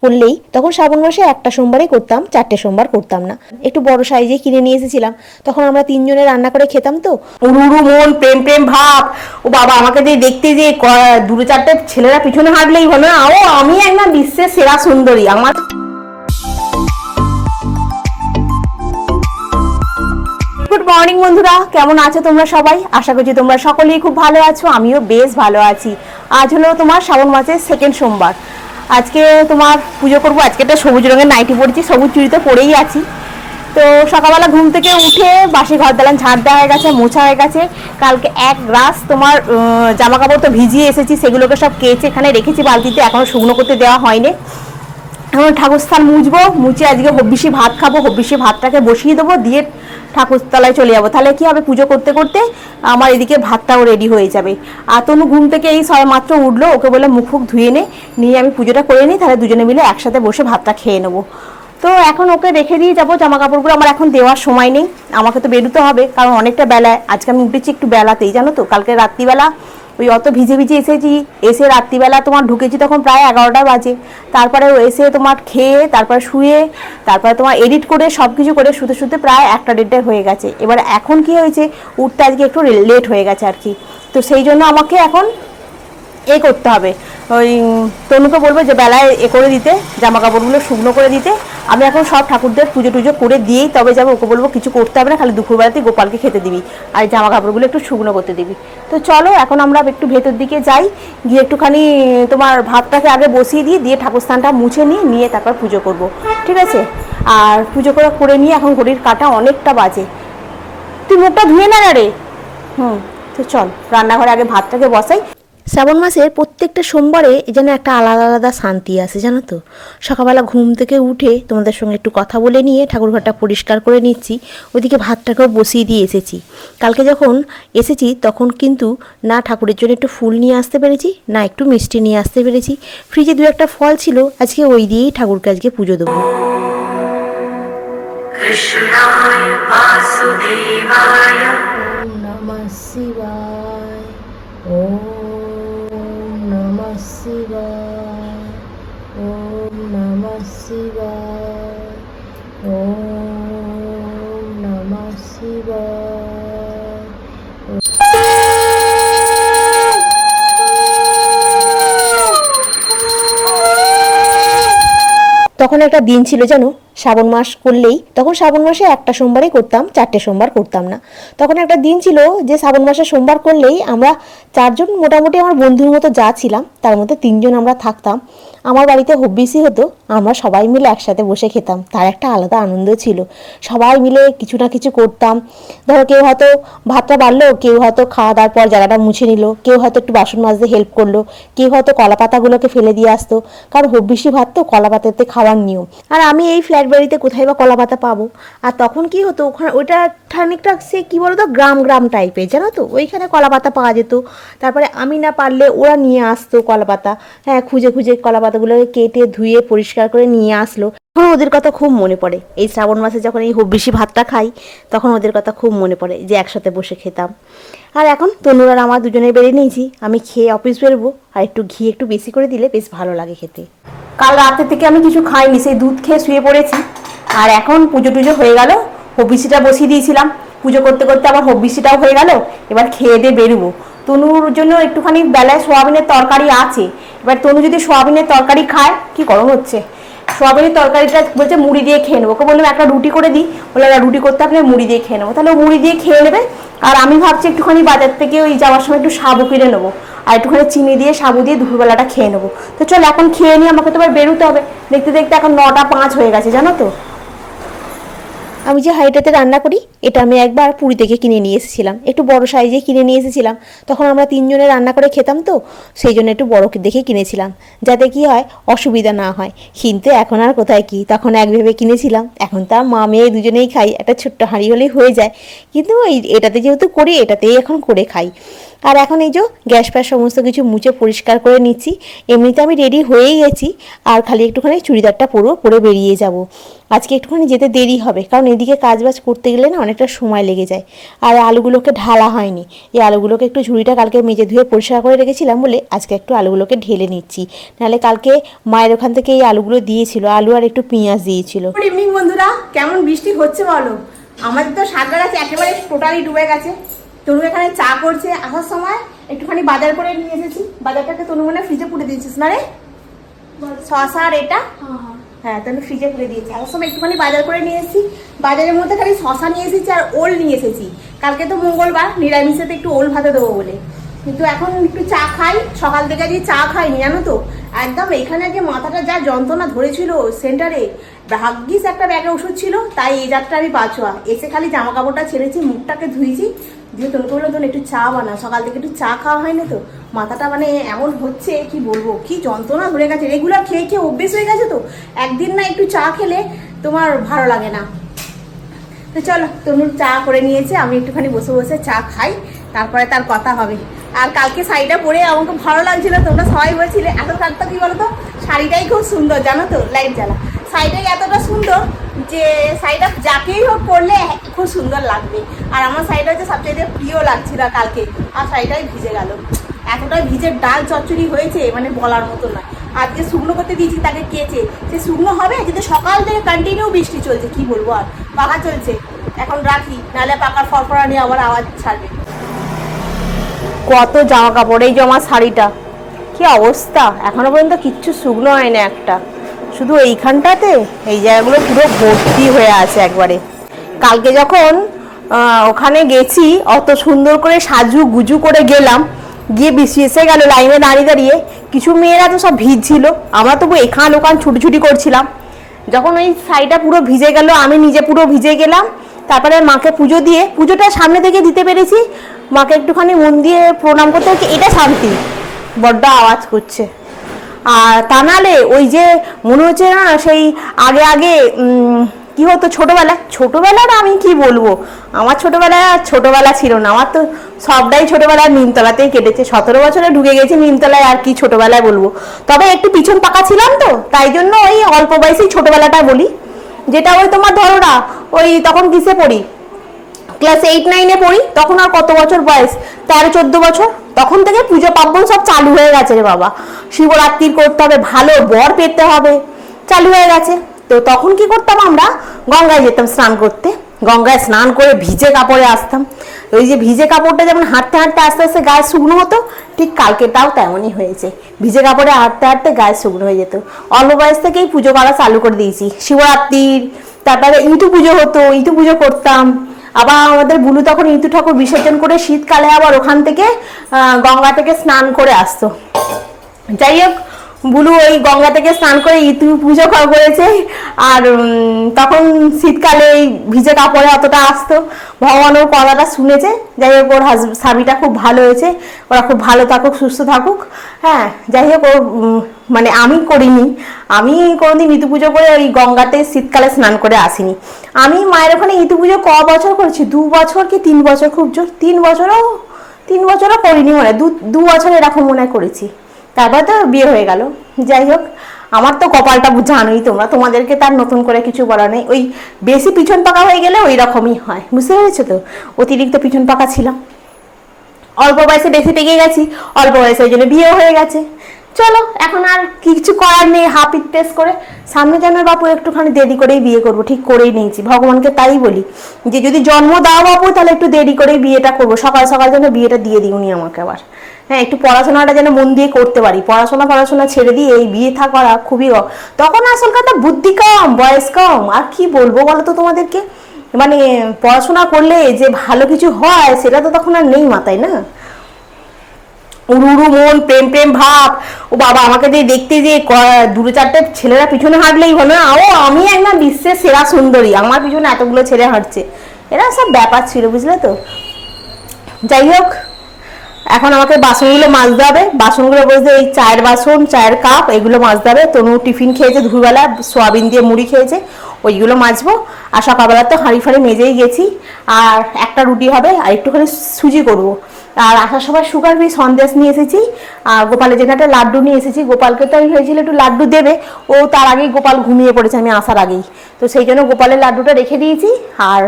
করলেই তখন শ্রাবণ মাসে একটা সোমবারই করতাম, 4টে সোমবার করতাম না। একটু বড় সাইজে কিনে নিয়ে এসেছিলাম, তখন আমরা 3 জনে রান্না করে খেতাম। তো উড়ু উড়ু মন, প্রেম প্রেম ভাব। ও বাবা, আমাকে যে দেখতে যে 2-4টে ছেলেরা পিছনে হাঁটলেই বলে না ও আমি একদম বিশ্বের সেরা সুন্দরী। আমার গুড মর্নিং বন্ধুরা, কেমন আছো তোমরা সবাই? আশা করছি তোমরা সকলেই খুব ভালো আছো, আমিও বেশ ভালো আছি। আজ হলো তোমার শ্রাবণ মাসের 2nd সোমবার। আজকে তোমার পুজো করবো। আজকে একটা সবুজ রঙের নাইটি পরেছি, সবুজ চুড়িতে পরেই আছি। তো সকালবেলা ঘুম থেকে উঠে বাসি ঘর দালান ঝাড় দেওয়া হয়ে গেছে, মোছা হয়ে গেছে। কালকে এক রাস তোমার জামা কাপড় তো ভিজিয়ে এসেছি, সেগুলোকে সব কেচে এখানে রেখেছি বালতিতে, এখনো শুকনো করতে দেওয়া হয়নি। এখন ঠাকুরস্থান মুছবো, মুছে আজকে হব্বিসি ভাত খাবো। হব্বিসি ভাতটাকে বসিয়ে দেবো, দিয়ে ঠাকুরতলায় চলে যাবো। তাহলে কি হবে, পুজো করতে করতে আমার এদিকে ভাতটাও রেডি হয়ে যাবে। আর তনু ঘুম থেকে এই সবে মাত্র উঠলো, ওকে বলে মুখ ফুক ধুয়ে নিয়ে আমি পুজোটা করে নিই, তাহলে দুজনে মিলে একসাথে বসে ভাতটা খেয়ে নেবো। তো এখন ওকে রেখে দিয়ে যাবো। জামা কাপড়গুলো আমার এখন দেওয়ার সময় নেই, আমাকে তো বেরোতে হবে, কারণ অনেকটা বেলায়। আজকে আমি উঠেছি একটু বেলাতেই, জানো তো। কালকে রাত্রিবেলা ওই অত ভিজে ভিজে এসেছি, এসে রাত্রিবেলা তোমার ঢুকেছি তখন প্রায় 11টা বাজে। তারপরে এসে তোমার খেয়ে তারপর শুয়ে তারপরে তোমার এডিট করে সব কিছু করে শুতে শুতে প্রায় 1টা-1:30 হয়ে গেছে। এবার এখন কি হয়েছে, উঠতে আজকে একটু লেট হয়ে গেছে আর কি। তো সেই জন্য আমাকে এখন করতে হবে, ওই তনুকে বলবো যে বেলায় করে দিতে, জামা কাপড়গুলো শুকনো করে দিতে। আমি এখন সব ঠাকুরদের পুজো টুজো করে দিয়েই তবে যাবো। ওকে বলবো কিছু করতে হবে না, খালি দুপুরবেলাতেই গোপালকে খেতে দিবি আর জামা কাপড়গুলো একটু শুকনো করতে দিবি। তো চলো এখন আমরা একটু ভেতর দিকে যাই, গিয়ে একটুখানি তোমার ভাতটাকে আগে বসিয়ে দিয়ে ঠাকুরস্থানটা মুছে নিয়ে তারপর পুজো করব, ঠিক আছে? আর পুজো করে নিয়ে এখন ঘড়ির কাঁটা অনেকটা বাজে। তুই মুখটা ধুয়ে না রে। তো চল রান্নাঘরে আগে ভাতটাকে বসাই। শ্রাবণ মাসের প্রত্যেকটা সোমবারে যেন একটা আলাদা আলাদা শান্তি আসে, জানো তো। সকালবেলা ঘুম থেকে উঠে তোমাদের সঙ্গে একটু কথা বলে নিয়ে ঠাকুরঘরটা পরিষ্কার করে নিচ্ছি, ওইদিকে ভাতটাকেও বসিয়ে দিয়ে এসেছি। কালকে যখন এসেছি তখন কিন্তু না ঠাকুরের জন্য একটু ফুল নিয়ে আসতে পেরেছি, না একটু মিষ্টি নিয়ে আসতে পেরেছি। ফ্রিজে 2-1টা ফল ছিল, আজকে ওই দিয়েই ঠাকুরকে আজকে পুজো দেবো। কৃষ্ণায় বাসুদেবায় নমঃ শিবায়, ওম নমঃ শিবায়, ওম নমঃ শিবায়, ওম নমঃ শিবায়। তখন একটা দিন ছিল জানো, শ্রাবণ মাস করলেই তখন শ্রাবণ মাসে একটা সোমবারই করতাম, 4টে সোমবার করতাম না। তখন একটা দিন ছিল যে শ্রাবণ মাসে সোমবার করলেই আমরা 4জন মোটামুটি আমার বন্ধুর মতো যা ছিলাম তার মধ্যে 3জন আমরা থাকতাম। আমার বাড়িতে হব্বিসি হতো, আমরা সবাই মিলে একসাথে বসে খেতাম, তার একটা আলাদা আনন্দ ছিল। সবাই মিলে কিছু না কিছু করতাম। ধরো কেউ হয়তো ভাতটা বাড়লো, কেউ হয়তো খাওয়া দাওয়ার পর জায়গাটা মুছে নিল, কেউ হয়তো একটু বাসন মাজতে হেল্প করলো, কেউ হয়তো কলা পাতাগুলোকে ফেলে দিয়ে আসতো, কারণ হব্বিসি ভাত তো কলা পাতাতে খাওয়ার নিয়ম। আর আমি এই ফ্ল্যাট বাড়িতে কোথায় বা কলা পাতা পাবো? আর তখন কি হতো, ওখানে ওইটা খানিকটা সে কী বলতো গ্রাম গ্রাম টাইপের, জানো তো। ওইখানে কলা পাতা পাওয়া যেত, তারপরে আমি না পারলে ওরা নিয়ে আসতো কলা পাতা। হ্যাঁ, খুঁজে খুঁজে কলা পাতাগুলোকে কেটে ধুয়ে পরিষ্কার করে নিয়ে আসলো। তখন ওদের কথা খুব মনে পড়ে। এই শ্রাবণ মাসে যখন এই হব্বিসি ভাতটা খাই তখন ওদের কথা খুব মনে পড়ে, যে একসাথে বসে খেতাম। আর এখন তনুর আর আমার দুজনে বেরিয়ে নিয়েছি, আমি খেয়ে অফিস বেরোবো। আর একটু ঘি একটু বেশি করে দিলে বেশ ভালো লাগে খেতে। কাল রাতে থেকে আমি কিছু খাইনি, সেই দুধ খেয়ে শুয়ে পড়েছি। আর এখন পুজো টুজো হয়ে গেল, হব্বিসিটা বসিয়ে দিয়েছিলাম, পুজো করতে করতে আবার হব্বিসিটাও হয়ে গেল। এবার খেয়ে দিয়ে বেরোবো। তনুর জন্য একটুখানি বেলায় সোয়াবিনের তরকারি আছে। এবার তনু যদি সোয়াবিনের তরকারি খায়, কি গরম হচ্ছে, সোয়াবিনের তরকারিটা বলছে মুড়ি দিয়ে খেয়ে নেবো। ওকে বললাম একটা রুটি করে দিই, বলে রুটি করতে আপনি মুড়ি দিয়ে খেয়ে নেবো। তাহলে মুড়ি দিয়ে খেয়ে নেবে। আর আমি ভাবছি একটুখানি বাজার থেকে ওই যাওয়ার সময় একটু সাবু কিনে নেবো, আর একটুখানি চিনি দিয়ে সাবু দিয়ে দুপুরবেলাটা খেয়ে নেবো। তো চল এখন খেয়ে নিয়ে আমাকে তো এবার বেরোতে হবে। দেখতে দেখতে এখন 9টা 5 হয়ে গেছে, জানো তো। আমি যে হাঁড়িটাতে রান্না করি এটা আমি একবার পুরী থেকে কিনে নিয়ে এসেছিলাম, একটু বড় সাইজে কিনে নিয়ে এসেছিলাম। তখন আমরা 3 জনে রান্না করে খেতাম, তো সেই জন্য একটু বড় দেখে কিনেছিলাম, যাতে কি হয় অসুবিধা না হয়। কিন্তু এখন আর কোথায় কি, তখন এক ভেবে কিনেছিলাম। এখন তা মা মেয়ে দুজনেই খাই, একটা ছোট্ট হাঁড়ি হলেই হয়ে যায়। কিন্তু এটাতে যেহেতু করি, এটাতেই এখন করে খাই। আর এখন এই যে গ্যাস ফ্যাস সমস্ত কিছু মুছে পরিষ্কার করে নিচ্ছি। এমনিতে আমি রেডি হয়েই গেছি, আর খালি একটুখানি চুড়িদারটা পরে বেরিয়ে যাব। আজকে একটুখানি যেতে দেরি হবে, কারণ এদিকে কাজবাজ করতে গেলে না অনেকটা সময় লেগে যায়। আর আলুগুলোকে ঢালা হয়নি, এই আলুগুলোকে একটু ঝুড়িটা কালকে মেজে ধুয়ে পরিষ্কার করে রেখেছিলাম বলে আজকে একটু আলুগুলোকে ঢেলে নিচ্ছি। নাহলে কালকে মায়ের ওখান থেকে এই আলুগুলো দিয়েছিল, আলু আর একটু পেঁয়াজ দিয়েছিল। গুড ইভিনিং বন্ধুরা, কেমন বৃষ্টি হচ্ছে বলো? আমাদের তো সাগর আছে একেবারে টোটালি ডুবে গেছে। তনু এখানে চা করছে, আসার সময় একটুখানি বাজার করে নিয়ে এসেছি। বাজারটাকে তনু মনে ফ্রিজে পুড়ে দিয়েছিস না রে? শসা আর এটা হ্যাঁ তনু ফ্রিজে পুড়ে দিয়েছি। আসার সময় একটুখানি বাজার করে নিয়ে এসেছি। বাজারের মধ্যে খালি শসা নিয়ে এসেছি আর ওল নিয়ে এসেছি। কালকে তো মঙ্গলবার, নিরামিষেতে একটু ওল ভাতে দেবো বলে। কিন্তু এখন একটু চা খাই, সকাল থেকে যে চা খাইনি জানো তো, একদম এখানে যে মাথাটা যা যন্ত্রণা ধরেছিল সেন্টারে, ভাগ্যিস একটা ব্যাগে ওষুধ ছিল, তাই এই যাত্রা আমি বাঁচোয়া। এসে খালি জামা কাপড়টা ছেড়েছি, মুখটাকে ধুয়েছি, দিয়ে তোর বললো তোর একটু চা বানা, সকাল থেকে একটু চা খাওয়া হয় না তো, মাথাটা মানে এমন হচ্ছে কি বলবো, কি যন্ত্রণা ধরে গেছে। রেগুলার খেয়ে খেয়ে অভ্যেস হয়ে গেছে তো, একদিন না একটু চা খেলে তোমার ভালো লাগে না। তো চলো, তনুর চা করে নিয়েছে, আমি একটুখানি বসে বসে চা খাই, তারপরে তার কথা হবে। আর কালকে শাড়িটা পরে আমাকে ভালো লাগছিল, তোমরা সবাই বলছিলে। আসল কাজটা কি বলতো, শাড়িটাই খুব সুন্দর জানো তো, লাইট জ্বালা শাড়িটাই এতটা সুন্দর যে শাড়িটা যাকেই হোক পরলে খুব সুন্দর লাগবে। আর আমার শাড়িটা হচ্ছে সবচেয়ে প্রিয় লাগছিল কালকে, আর শাড়িটাই ভিজে গেল। এতটা ভিজে ডাল চচ্চড়ি হয়েছে মানে বলার মতো নয়। আজকে শুকনো করতে দিয়েছি তাকে কেচে, সে শুকনো হবে যেহেতু সকাল থেকে কন্টিনিউ বৃষ্টি চলছে, কি বলবো আর, পাখা চলছে। এখন রাখি, নাহলে পাখার ফরফরা নিয়ে আবার আওয়াজ ছাড়বে। কত জামা কাপড়, এই যে আমার শাড়িটা কি অবস্থা, এখনো পর্যন্ত কিচ্ছু শুকনো হয় না একটা, শুধু এইখানটাতে এই জায়গাগুলো পুরো ভর্তি হয়ে আছে একবারে। কালকে যখন ওখানে গেছি, অত সুন্দর করে সাজু গুজু করে গেলাম, গিয়ে বৃষ্টি এসে গেল লাইনে দাঁড়িয়ে দাঁড়িয়ে। কিছু মেয়েরা তো সব ভিজছিল, আমরা তবু এখান ওখান ছুটি করছিলাম। যখন ওই শাড়িটা পুরো ভিজে গেল, আমি নিজে পুরো ভিজে গেলাম। তারপরে মাকে পুজো দিয়ে, পুজোটা সামনে থেকে দিতে পেরেছি, মাকে একটুখানি মন দিয়ে প্রণাম করতে হচ্ছে, এটা শান্তি। বড্ড আওয়াজ করছে। আর তা নাহলে ওই যে মনে হচ্ছে না সেই আগে আগে কি হতো ছোটবেলার আমি কি বলবো, আমার ছোটবেলা ছিল না, আমার তো সবটাই ছোটবেলায় নিমতলাতেই কেটেছে। 17 বছরে ঢুকে গেছি নিমতলায়, আর কি ছোটবেলায় বলবো। তবে একটু পিছন পাকা ছিলাম তো, তাই জন্য ওই অল্প বয়সেই ছোটবেলাটা বলি। যেটা ওই তোমার ধরো না, ওই তখন কিসে পড়ি, ক্লাস 8-9-এ পড়ি, তখন আর কত বছর বয়স, 13-14 বছর। তখন থেকে পুজো পার্বণ সব চালু হয়ে গেছে রে বাবা। শিবরাত্রি করতে হবে, ভালো বর পেতে হবে, চালু হয়ে গেছে। তো তখন কি করতাম, আমরা গঙ্গায় যেতাম স্নান করতে, গঙ্গায় স্নান করে ভিজে কাপড়ে আসতাম। ওই যে ভিজে কাপড়টা যেমন হাঁটতে হাঁটতে আস্তে আস্তে গায়ে শুকনো হতো, ঠিক কালকেটাও তেমনই হয়েছে, ভিজে কাপড়ে হাঁটতে হাঁটতে গায়ে শুকনো হয়ে যেত। অল্প বয়স থেকেই পুজো করা চালু করে দিয়েছি। শিবরাত্রির, তারপরে ইঁটু পুজো হতো, ইঁটু পুজো করতাম। আবার আমাদের বুলু তখন ইঁটু ঠাকুর বিসর্জন করে শীতকালে আবার ওখান থেকে গঙ্গা থেকে স্নান করে আসতো। যাই হোক, বুলু ওই গঙ্গা থেকে স্নান করে ইঁটু পুজো করেছে। আর তখন শীতকালে এই ভিজে কাপড়ে অতটা আসতো, ভগবান ওর কথাটা শুনেছে। যাই হোক, ওর স্বামীটা খুব ভালো হয়েছে, ওরা খুব ভালো থাকুক, সুস্থ থাকুক। হ্যাঁ, যাই হোক, ওর মানে আমি করিনি, আমি কোনোদিন ইঁটু পুজো করে ওই গঙ্গাতে শীতকালে স্নান করে আসিনি। আমি মায়ের ওখানে ইঁটু পুজো ক বছর করেছি, 2 বছর কি 3 বছর, খুব জোর 3 বছরও করিনি, মনে হয় 2 বছর এরকম মনে করেছি। তারপর তো বিয়ে হয়ে গেল। যাই হোক, আমার তো কপালটা জানোই তোমরা, তোমাদেরকে তার নতুন করে কিছু বলা নেই। ওই বেশি পিছন পাকা হয়ে গেলে ওই রকমই হয়, বুঝতে পেরেছো তো। অতিরিক্ত পিছন পাকা ছিলাম, অল্প বয়সে বেশি পেকে গেছি, অল্প বয়সে ওই জন্য বিয়ে হয়ে গেছে। চলো, এখন আর কিছু করার নেই, হাপিট টেস্ট করে সামনে যেন বাপু একটুখানি দেরি করেই বিয়ে করবো, ঠিক করেই নিয়েছি। ভগবানকে তাই বলি যে যদি জন্ম দাও বাপু, তাহলে একটু দেরি করেই বিয়েটা করবো, সকাল সকাল যেন বিয়েটা দিয়ে দিওনি আমাকে আবার। হ্যাঁ, একটু পড়াশোনাটা যেন মন দিয়ে করতে পারি, পড়াশোনা ছেড়ে দিয়ে এই বিয়ে করা খুবই, তখন আসল কথা বুদ্ধি কম, বয়স কম। আর কি বলবো বলো তো তোমাদেরকে, মানে পড়াশোনা করলে যে ভালো কিছু হয় সেটা তো তখন আর নেই মাথায়, না উড়ু মন, প্রেম ভাব। ও বাবা, আমাকে দিয়ে দেখতে যে 2-4টে ছেলেরা পিছনে হাঁটলেই হলো না, ও আমি একদম বিশ্বের সেরা সুন্দরী, আমার পিছনে এতগুলো ছেলে হাঁটছে, এরা সব ব্যাপার ছিল, বুঝলে তো। যাই হোক, এখন আমাকে বাসনগুলো মাজতে হবে, বাসনগুলো বলতে এই চায়ের বাসন, চায়ের কাপ, এগুলো মাজতে হবে। তনু টিফিন খেয়েছে দুপুরবেলা, সোয়াবিন দিয়ে মুড়ি খেয়েছে, ওইগুলো মাজবো। আর সকালবেলা তো হাঁড়ি ফাঁড়ি মেজেই গেছি। আর একটা রুটি হবে, আর একটুখানি সুজি করবো। আর আসার সময় সুগার ফ্রি সন্দেশ নিয়ে এসেছি, আর গোপালের জন্য একটা লাড্ডু নিয়ে এসেছি। গোপালকে তো আমি হয়েছিল একটু লাড্ডু দেবে, ও তার আগেই গোপাল ঘুমিয়ে পড়েছে আমি আসার আগেই। তো তো সেই জন্য গোপালের লাড্ডুটা রেখে দিয়েছি। আর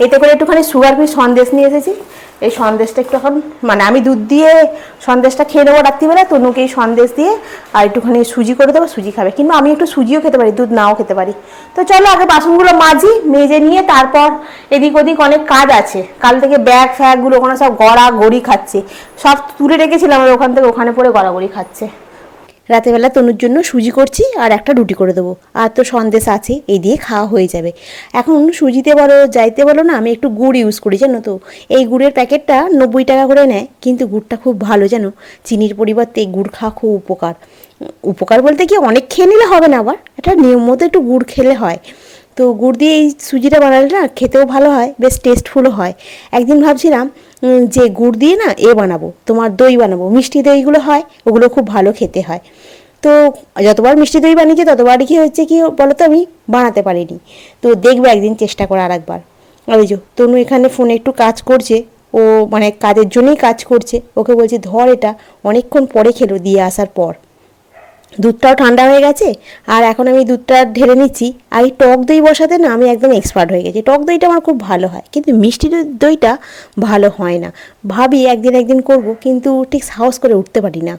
এতে করে একটুখানি সুগার ফ্রি সন্দেশ নিয়ে এসেছি। এই সন্দেশটা একটু এখন মানে আমি দুধ দিয়ে সন্দেশটা খেয়ে নেবো রাত্রিবেলা, তনুকে এই সন্দেশ দিয়ে আর একটুখানি সুজি করে দেবো, সুজি খাবে। কিন্তু আমি একটু সুজিও খেতে পারি, দুধ নাও খেতে পারি। তো চলো আগে বাসনগুলো মাজি, মেজে নিয়ে তারপর এদিক ওদিক অনেক কাজ আছে। কাল থেকে ব্যাগ ফ্যাগগুলো ওখানে সব গড়াগড়ি খাচ্ছে, সব তুলে রেখেছিলাম আর ওখান থেকে ওখানে পড়ে গড়াগড়ি খাচ্ছে। রাতেরবেলা তনুর জন্য সুজি করছি আর একটা রুটি করে দেবো, আর তো সন্দেশ আছে, এই দিয়ে খাওয়া হয়ে যাবে। এখন সুজিতে বলো যাইতে বলো না, আমি একটু গুড় ইউজ করি জানো তো। এই গুড়ের প্যাকেটটা 90 টাকা করে নেয়, কিন্তু গুড়টা খুব ভালো জানো। চিনির পরিবর্তে এই গুড় খাওয়া খুব উপকার। উপকার বলতে কি অনেক খেয়ে নিলে হবে না, আবার একটা নিয়ম মতো একটু গুড় খেলে হয়। তো গুড় দিয়ে এই সুজিটা বানালে না খেতেও ভালো হয়, বেশ টেস্টফুলও হয়। একদিন ভাবছিলাম যে গুড় দিয়ে না বানাবো, তোমার দই বানাবো, মিষ্টি দইগুলো হয় ওগুলো খুব ভালো খেতে হয়। তো যতবার মিষ্টি দই বানিয়েছি ততবারই কি হচ্ছে কি বলো তো, আমি বানাতে পারিনি। তো দেখবে একদিন চেষ্টা করে আর একবার। ওই যে তনু এখানে ফোনে একটু কাজ করছে, ও মানে কাজের জন্যই কাজ করছে। ওকে বলছি ধর এটা, অনেকক্ষণ পরে খেলো দিয়ে আসার পর। দুধটাও ঠান্ডা হয়ে গেছে, আর এখন আমি দুধটা ঢেলে নিচ্ছি। আর এই টক দই বসাতে না আমি একদম এক্সপার্ট হয়ে গেছি। টক দইটা আমার খুব ভালো হয়, কিন্তু মিষ্টি দইটা ভালো হয় না। ভাবি একদিন করব, কিন্তু ঠিক সাহস করে উঠতে পারি না,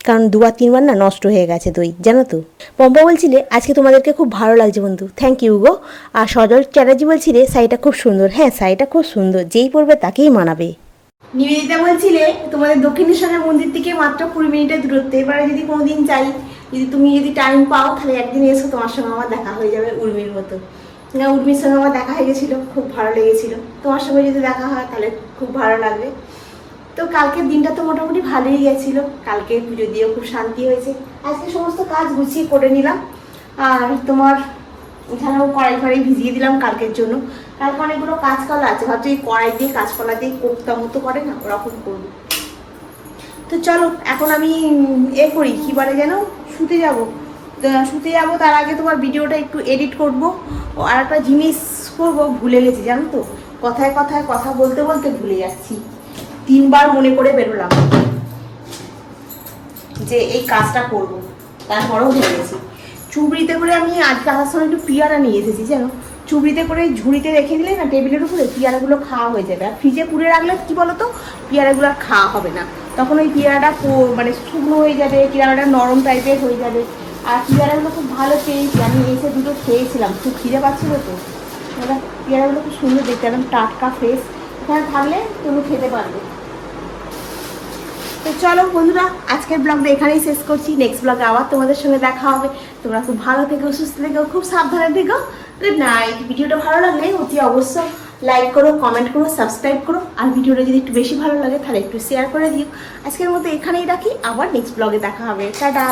কারণ 2-3 বার না নষ্ট হয়ে গেছে দই, জানো তো। পম্পা বলছিলে আজকে তোমাদেরকে খুব ভালো লাগছে বন্ধু, থ্যাংক ইউ গো। আর সজল চ্যাটার্জি বলছিলে শাড়িটা খুব সুন্দর। হ্যাঁ, শাড়িটা খুব সুন্দর, যেই পরবে তাকেই মানাবে। নিবেদিতা বলছিলে তোমাদের দক্ষিণেশ্বরের মন্দির থেকে মাত্র 20 মিনিটের দূরত্বে। এবারে যদি কোনোদিন চাই, তুমি যদি টাইম পাও তাহলে একদিন এসো, তোমার সঙ্গে আমার দেখা হয়ে যাবে উর্মির মতো। উর্মির সঙ্গে আমার দেখা হয়ে গেছিলো, খুব ভালো লেগেছিল। তোমার সঙ্গে যদি দেখা হয় তাহলে খুব ভালো লাগবে। তো কালকের দিনটা তো মোটামুটি ভালোই গেছিল, কালকে পুজো দিয়েও খুব শান্তি হয়েছে। আজকে সমস্ত কাজ গুছিয়ে করে নিলাম। আর তোমার এখানেও কড়াই ফড়াই ভিজিয়ে দিলাম কালকের জন্য। কালকে অনেকগুলো কাঁচকলা আছে, ভাবছি এই কড়াই দিয়ে কাঁচকলা দিয়ে কোপ্তা মতো করে না, ওরকম করবো। তো চলো এখন আমি করি কি বলে যেন, শুতে যাব। তার আগে তোমার ভিডিওটা একটু এডিট করব। আর একটা জিনিস করব, ভুলে গেছি জানো তো, কথায় কথায় কথা বলতে বলতে ভুলে যাচ্ছি। 3বার মনে করে বেরোলাম যে এই কাজটা করব, তারপরেও ভুলে গেছি। চুবড়িতে করে আমি আজকে আসার সময় একটু পেয়ারা নিয়ে এসেছি জানো। চুবড়িতে করে ঝুড়িতে রেখে দিলে না টেবিলের উপরে, পেয়ারাগুলো খাওয়া হয়ে যাবে। আর ফ্রিজে পুড়ে রাখলে কি বলতো, পেয়ারাগুলো আর খাওয়া হবে না। তখন ওই পেয়ারাটা মানে শুকনো হয়ে যাবে, পেয়ারাটা নরম টাইপের হয়ে যাবে। আর পেয়ারাগুলো খুব ভালো পেয়েছি, আমি এসে দুটো খেয়েছিলাম, খুব খিদে পাচ্ছিল তো। পেয়ারাগুলো খুব সুন্দর দেখতে, একদম টাটকা ফ্রেশ। এখানে থাকলে তুমি খেতে পারবে। তো চলো বন্ধুরা, আজকের ব্লগটা এখানেই শেষ করছি। নেক্সট ব্লগে আবার তোমাদের সঙ্গে দেখা হবে। তোমরা খুব ভালো থেকো, সুস্থ থেকো, খুব সাবধানে থেকো। Good night. ভিডিওটা ভালো লাগলে অতি অবশ্য লাইক করো, কমেন্ট করো, সাবস্ক্রাইব করো। আর ভিডিওটা যদি একটু বেশি ভালো লাগে তাহলে একটু শেয়ার করে দিও। আজকের মতো এখানেই রাখি, আবার নেক্সট ব্লগে দেখা হবে। টাটা।